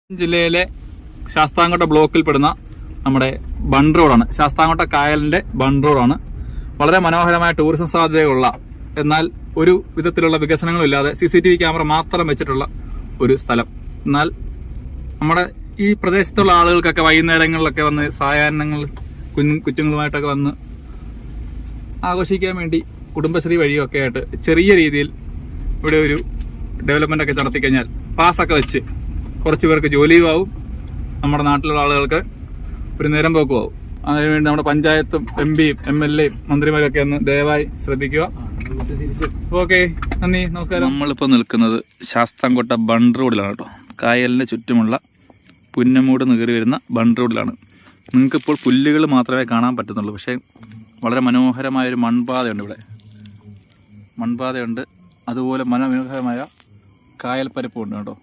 ജില്ലയിലെ ശാസ്താംകോട്ട ബ്ലോക്കിൽപ്പെടുന്ന നമ്മുടെ ബണ്ട് റോഡാണ്. ശാസ്താംകോട്ട കായലിന്റെ ബണ്ട് റോഡാണ്. വളരെ മനോഹരമായ ടൂറിസം സാധ്യതയുള്ള, എന്നാൽ ഒരു വിധത്തിലുള്ള വികസനങ്ങളും ഇല്ലാതെ CCTV ക്യാമറ മാത്രം വെച്ചിട്ടുള്ള ഒരു സ്ഥലം. എന്നാൽ നമ്മുടെ ഈ പ്രദേശത്തുള്ള ആളുകൾക്കൊക്കെ വൈകുന്നേരങ്ങളിലൊക്കെ വന്ന് സായാഹ്നങ്ങൾ കൊച്ചുങ്ങളുമായിട്ടൊക്കെ വന്ന് ആഘോഷിക്കാൻ വേണ്ടി കുടുംബശ്രീ വഴിയൊക്കെ ആയിട്ട് ചെറിയ രീതിയിൽ ഇവിടെ ഒരു ഡെവലപ്മെന്റ് ഒക്കെ നടത്തി കഴിഞ്ഞാൽ പാസ്സൊക്കെ വെച്ച് കുറച്ച് പേർക്ക് ജോലിയും ആവും, നമ്മുടെ നാട്ടിലുള്ള ആളുകൾക്ക് ഒരു നേരം പോക്കും ആവും. അതിനുവേണ്ടി നമ്മുടെ പഞ്ചായത്തും MPയും MLAയും മന്ത്രിമാരൊക്കെ ഒന്ന് ദയവായി ശ്രദ്ധിക്കുക. ഓക്കെ, നന്ദി, നമസ്കാരം. നമ്മളിപ്പോൾ നിൽക്കുന്നത് ശാസ്താംകോട്ട ബണ്ട് റോഡിലാണ് കേട്ടോ. കായലിന് ചുറ്റുമുള്ള പുന്നമൂട് കയറി വരുന്ന ബണ്ട് റോഡിലാണ്. നിങ്ങൾക്കിപ്പോൾ പുല്ലുകൾ മാത്രമേ കാണാൻ പറ്റുന്നുള്ളൂ, പക്ഷേ വളരെ മനോഹരമായൊരു മൺപാതയുണ്ട് ഇവിടെ. മൺപാതയുണ്ട്, അതുപോലെ മനോഹരമായ കായൽപ്പരപ്പുണ്ട് കേട്ടോ.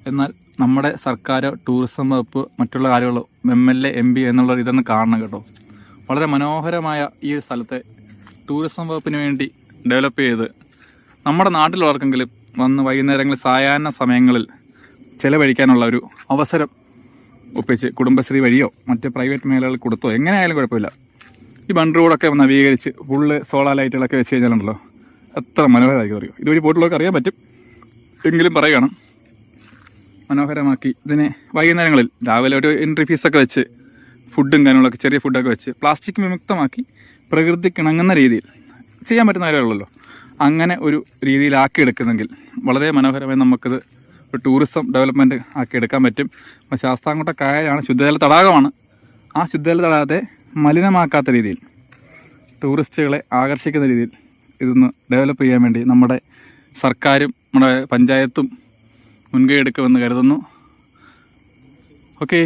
എന്നാൽ നമ്മുടെ സർക്കാർ, ടൂറിസം വകുപ്പ്, മറ്റുള്ള കാര്യങ്ങളും MLA MP എന്നുള്ള ഇതൊന്ന് കാണണം കേട്ടോ. വളരെ മനോഹരമായ ഈ സ്ഥലത്തെ ടൂറിസം വകുപ്പിന് വേണ്ടി ഡെവലപ്പ് ചെയ്ത് നമ്മുടെ നാട്ടിലുള്ളവർക്കെങ്കിലും വന്ന് വൈകുന്നേരങ്ങളിൽ സായാഹ്ന സമയങ്ങളിൽ ചിലവഴിക്കാനുള്ള ഒരു അവസരം ഒപ്പിച്ച് കുടുംബശ്രീ വഴിയോ മറ്റ് പ്രൈവറ്റ് മേഖലകളിൽ കൊടുത്തോ എങ്ങനെയായാലും കുഴപ്പമില്ല. ഈ ബണ്ട് റോഡൊക്കെ നവീകരിച്ച് ഫുള്ള് സോളാർ ലൈറ്റുകളൊക്കെ വെച്ച് കഴിഞ്ഞാലുണ്ടല്ലോ എത്ര മനോഹരമായിരിക്കും അറിയോ. ഇതുവഴി പോയിട്ടുള്ളവർക്ക് അറിയാൻ പറ്റും, എങ്കിലും പറയുകയാണ്. മനോഹരമാക്കി ഇതിനെ വൈകുന്നേരങ്ങളിൽ രാവിലെ ഒരു എൻട്രി ഫീസൊക്കെ വെച്ച് ഫുഡും കാര്യങ്ങളൊക്കെ ചെറിയ ഫുഡൊക്കെ വെച്ച് പ്ലാസ്റ്റിക് വിമുക്തമാക്കി പ്രകൃതിക്കിണങ്ങുന്ന രീതിയിൽ ചെയ്യാൻ പറ്റുന്ന കാര്യമുള്ളല്ലോ. അങ്ങനെ ഒരു രീതിയിലാക്കിയെടുക്കുന്നെങ്കിൽ വളരെ മനോഹരമായി നമുക്കിത് ഒരു ടൂറിസം ഡെവലപ്മെൻറ്റ് ആക്കിയെടുക്കാൻ പറ്റും. ശാസ്താംകോട്ട കായലാണ്, ശുദ്ധജല തടാകമാണ്. ആ ശുദ്ധജല തടാകത്തെ മലിനമാക്കാത്ത രീതിയിൽ ടൂറിസ്റ്റുകളെ ആകർഷിക്കുന്ന രീതിയിൽ ഇതൊന്ന് ഡെവലപ്പ് ചെയ്യാൻ വേണ്ടി നമ്മുടെ സർക്കാരും നമ്മുടെ പഞ്ചായത്തും മുൻകൈ എടുക്കുമെന്ന് കരുതുന്നു. ഓക്കെ.